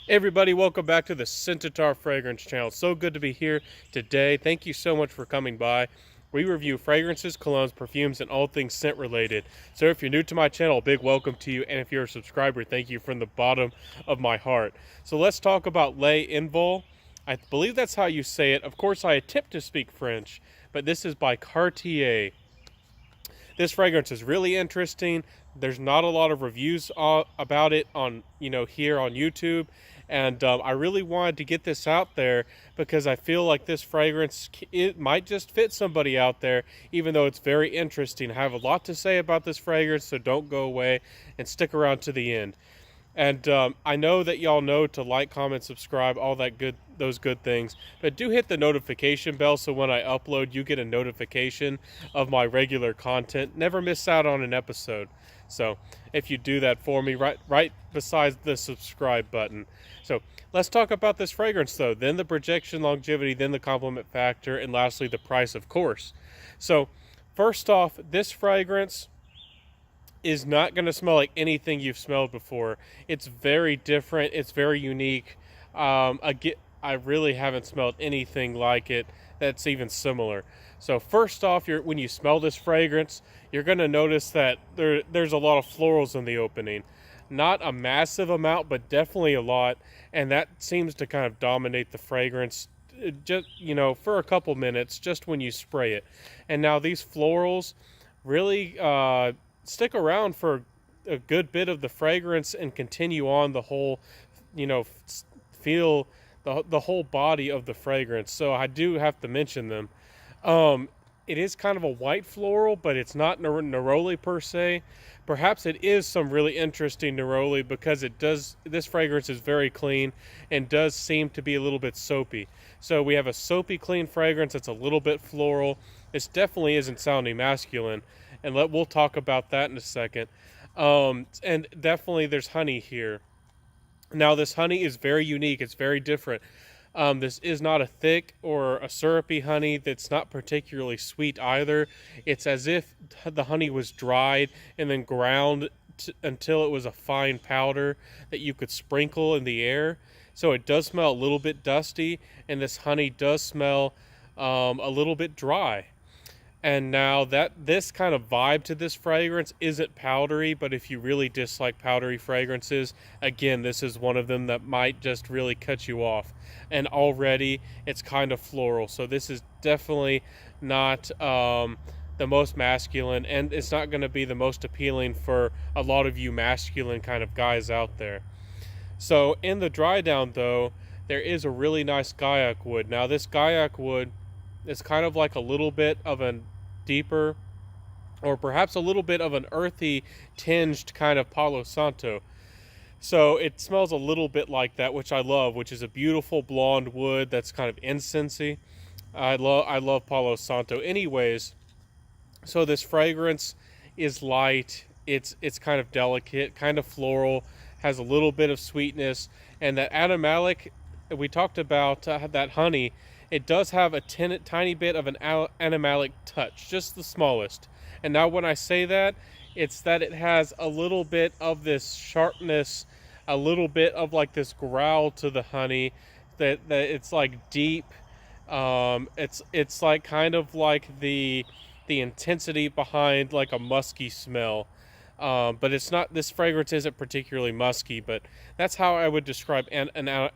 Hey everybody, welcome back to the Centaur Fragrance channel. So good to be here today. Thank you so much for coming by. We review fragrances, colognes, perfumes, and all things scent related. So if you're new to my channel, a big welcome to you. And if you're a subscriber, thank you from the bottom of my heart. So let's talk about Les Envol. I believe that's how you say it. Of course, I attempt to speak French, but this is by Cartier. This fragrance is really interesting. There's not a lot of reviews about it on, here on YouTube. And I really wanted to get this out there because I feel like this fragrance, it might just fit somebody out there, even though it's very interesting. I have a lot to say about this fragrance, so don't go away and stick around to the end. And I know that y'all know to like, comment, subscribe, all that those good things. But do hit the notification bell so when I upload, you get a notification of my regular content. Never miss out on an episode. So if you do that for me, right beside the subscribe button. So let's talk about this fragrance though. Then the projection, longevity, then the complement factor, and lastly the price, of course. So first off, this fragrance is not going to smell like anything you've smelled before. It's very different. It's very unique. I really haven't smelled anything like it that's even similar. So first off, when you smell this fragrance, you're going to notice that there's a lot of florals in the opening. Not a massive amount, but definitely a lot. And that seems to kind of dominate the fragrance just, for a couple minutes, just when you spray it. And now these florals really stick around for a good bit of the fragrance and continue on the whole, feel the whole body of the fragrance. So I do have to mention them. It is kind of a white floral, but it's not neroli per se. Perhaps it is some really interesting neroli because this fragrance is very clean and does seem to be a little bit soapy. So we have a soapy clean fragrance that's a little bit floral. This definitely isn't sounding masculine, and we'll talk about that in a second. And definitely there's honey here. Now this honey is very unique. It's very different. This is not a thick or a syrupy honey that's not particularly sweet either. It's as if the honey was dried and then ground until it was a fine powder that you could sprinkle in the air. So it does smell a little bit dusty, and this honey does smell a little bit dry. And now this kind of vibe to this fragrance isn't powdery, but if you really dislike powdery fragrances, again, this is one of them that might just really cut you off. And already it's kind of floral, so this is definitely not the most masculine, and it's not going to be the most appealing for a lot of you masculine kind of guys out there. So in the dry down though, there is a really nice Gaiac wood. Now this Gaiac wood, it's kind of like a little bit of a deeper, or perhaps a little bit of an earthy tinged kind of Palo Santo. So it smells a little bit like that, which I love, which is a beautiful blonde wood that's kind of incensey. I love Palo Santo. Anyways, so this fragrance is light. It's kind of delicate, kind of floral, has a little bit of sweetness, and that animalic, we talked about that honey. It does have a tiny bit of an animalic touch, just the smallest. And now when I say that, it's that it has a little bit of this sharpness, a little bit of like this growl to the honey, that it's like deep. It's like kind of like the intensity behind like a musky smell. But it's not, this fragrance isn't particularly musky, but that's how I would describe an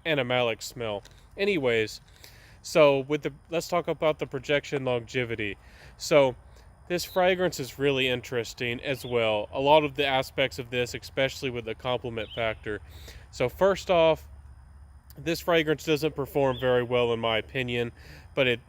animalic smell. Anyways, so let's talk about the projection longevity. So this fragrance is really interesting as well. A lot of the aspects of this, especially with the complement factor. So first off, this fragrance doesn't perform very well in my opinion, but it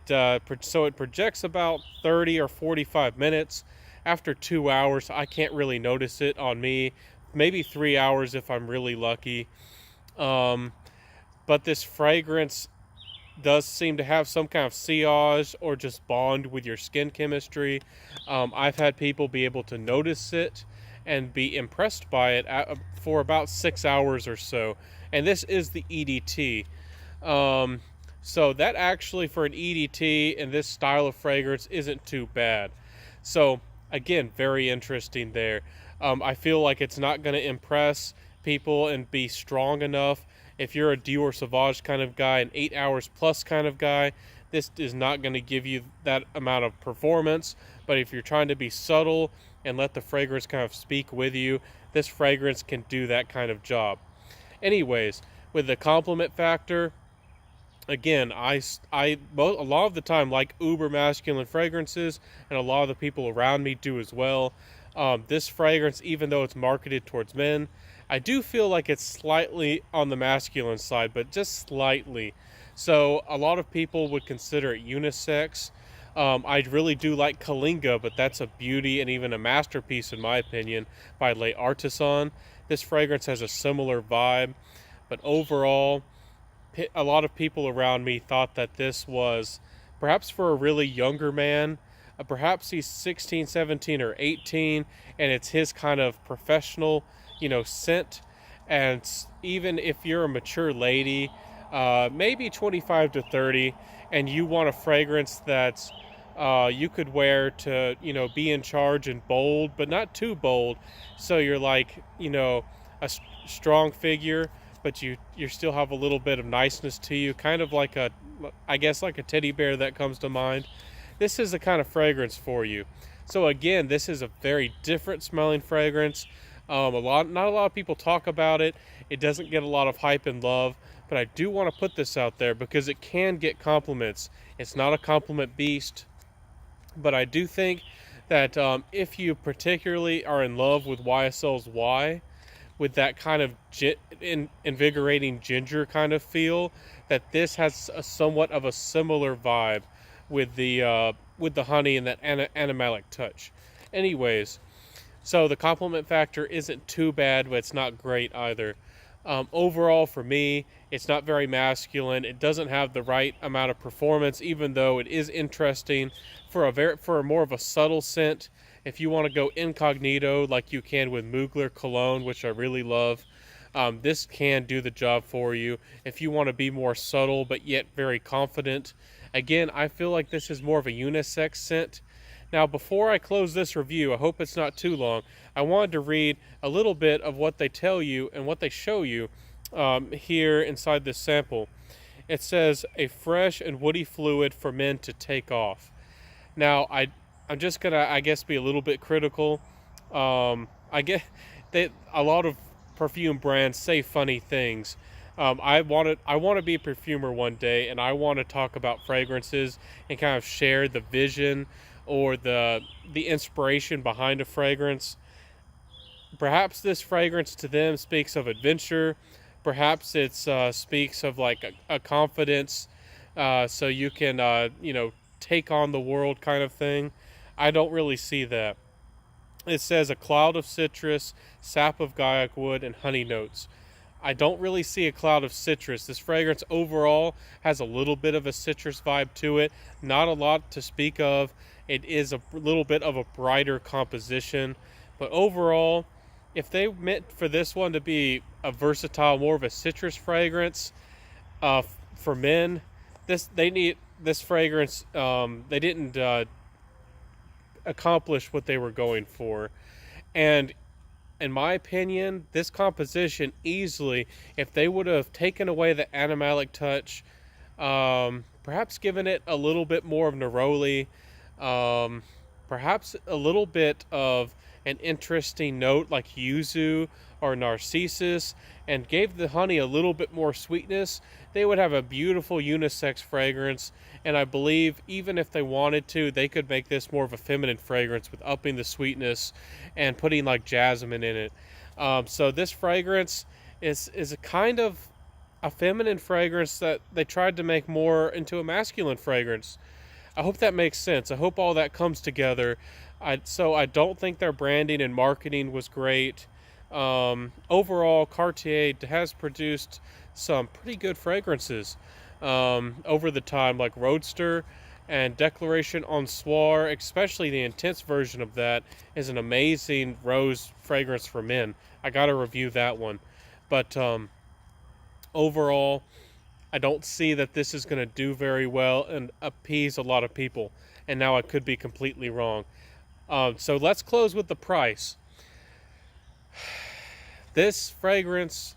projects about 30 or 45 minutes. After 2 hours, I can't really notice it on me. Maybe 3 hours if I'm really lucky. But this fragrance does seem to have some kind of sillage or just bond with your skin chemistry. I've had people be able to notice it and be impressed by it for about 6 hours or so. And this is the EDT. So that actually, for an EDT and this style of fragrance, isn't too bad. So again, very interesting there. I feel like it's not going to impress people and be strong enough. If you're a Dior Sauvage kind of guy, an 8 hours plus kind of guy, this is not going to give you that amount of performance. But if you're trying to be subtle and let the fragrance kind of speak with you, this fragrance can do that kind of job. Anyways, with the compliment factor, again, I a lot of the time like uber masculine fragrances, and a lot of the people around me do as well. This fragrance, even though it's marketed towards men, I do feel like it's slightly on the masculine side, but just slightly. So a lot of people would consider it unisex. I really do like Kalinga, but that's a beauty and even a masterpiece in my opinion by Les Artisans. This fragrance has a similar vibe, but overall, a lot of people around me thought that this was perhaps for a really younger man. Perhaps he's 16, 17, or 18, and it's his kind of professional, scent. And even if you're a mature lady, maybe 25 to 30, and you want a fragrance that's you could wear to, be in charge and bold, but not too bold. So you're like, a strong figure, but you still have a little bit of niceness to you, kind of like I guess like a teddy bear that comes to mind. This is the kind of fragrance for you. So again, this is a very different smelling fragrance. Not a lot of people talk about it. It doesn't get a lot of hype and love, but I do want to put this out there because it can get compliments. It's not a compliment beast, but I do think that if you particularly are in love with YSL's Y, with that kind of invigorating ginger kind of feel, that this has somewhat of a similar vibe with the honey and that animalic touch. Anyways, so the compliment factor isn't too bad, but it's not great either. Overall, for me, it's not very masculine. It doesn't have the right amount of performance, even though it is interesting for a more of a subtle scent. If you want to go incognito like you can with Mugler cologne, which I really love, this can do the job for you. If you want to be more subtle but yet very confident, again, I feel like this is more of a unisex scent. Now, before I close this review, I hope it's not too long, I wanted to read a little bit of what they tell you and what they show you here inside this sample. It says, a fresh and woody fluid for men to take off. Now, I'm just gonna, I guess, be a little bit critical. I get that a lot of perfume brands say funny things. I want to be a perfumer one day, and I want to talk about fragrances and kind of share the vision or the inspiration behind a fragrance. Perhaps this fragrance to them speaks of adventure. Perhaps it speaks of like a confidence, so you can take on the world kind of thing. I don't really see that. It says a cloud of citrus, sap of guaiac wood, and honey notes. I don't really see a cloud of citrus. This fragrance overall has a little bit of a citrus vibe to it. Not a lot to speak of. It is a little bit of a brighter composition. But overall, if they meant for this one to be a versatile, more of a citrus fragrance for men, this fragrance, they didn't accomplish what they were going for. And in my opinion, this composition easily, if they would have taken away the animalic touch, perhaps given it a little bit more of neroli, perhaps a little bit of an interesting note like yuzu or narcissus, and gave the honey a little bit more sweetness, they would have a beautiful unisex fragrance. And I believe even if they wanted to, they could make this more of a feminine fragrance with upping the sweetness and putting like jasmine in it. So this fragrance is a kind of a feminine fragrance that they tried to make more into a masculine fragrance. I hope that makes sense. I hope all that comes together. So I don't think their branding and marketing was great. Overall, Cartier has produced some pretty good fragrances over the time, like Roadster and Declaration en Soir, especially the intense version of that is an amazing rose fragrance for men. I gotta review that one. But overall, I don't see that this is going to do very well and appease a lot of people. And now I could be completely wrong. So let's close with the price. This fragrance,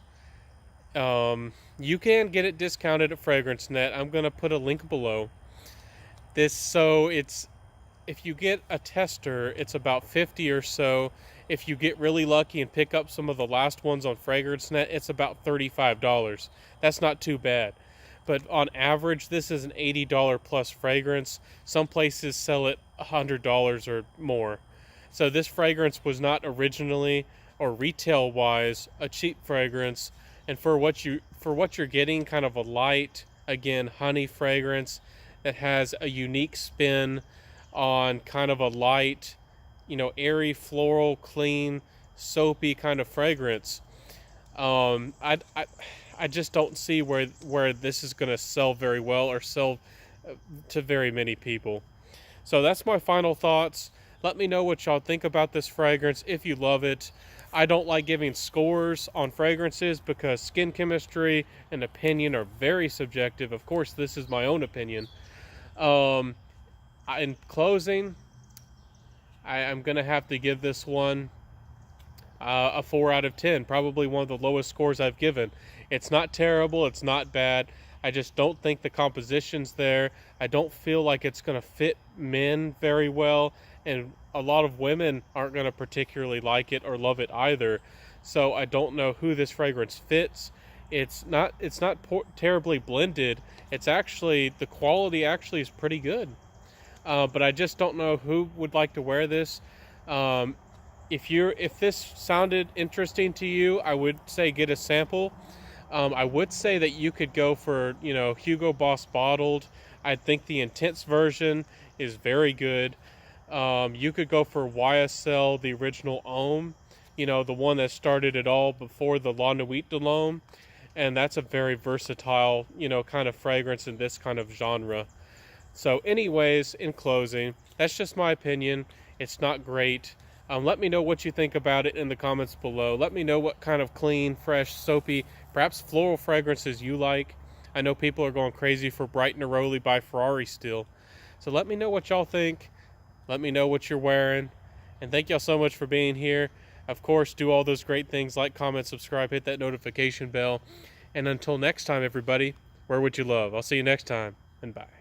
you can get it discounted at FragranceNet. I'm going to put a link below. If you get a tester, it's about 50 or so. If you get really lucky and pick up some of the last ones on FragranceNet, it's about $35. That's not too bad. But on average, this is an $80 plus fragrance. Some places sell it $100 or more. So this fragrance was not originally or retail wise a cheap fragrance. And for what you're getting, kind of a light, again, honey fragrance that has a unique spin on kind of a light, airy, floral, clean, soapy kind of fragrance. I just don't see where this is going to sell very well or sell to very many people. So that's my final thoughts. Let me know what y'all think about this fragrance if you love it. I don't like giving scores on fragrances because skin chemistry and opinion are very subjective. Of course, this is my own opinion. In closing, I'm going to have to give this one a 4 out of 10. Probably one of the lowest scores I've given. It's not terrible. It's not bad. I just don't think the composition's there. I don't feel like it's going to fit men very well. And a lot of women aren't going to particularly like it or love it either. So I don't know who this fragrance fits. It's not terribly blended. It's actually, the quality actually is pretty good. But I just don't know who would like to wear this. If this sounded interesting to you, I would say get a sample. I would say that you could go for, Hugo Boss bottled. I think the Intense version is very good. You could go for YSL, the original Homme, the one that started it all before the La Nuit de l'Homme. And that's a very versatile, kind of fragrance in this kind of genre. So anyways, in closing, that's just my opinion. It's not great. Let me know what you think about it in the comments below. Let me know what kind of clean, fresh, soapy, perhaps floral fragrances you like. I know people are going crazy for Bright Neroli by Ferrari still. So let me know what y'all think. Let me know what you're wearing. And thank y'all so much for being here. Of course, do all those great things. Like, comment, subscribe, hit that notification bell. And until next time, everybody, wear what you love. I'll see you next time, and bye.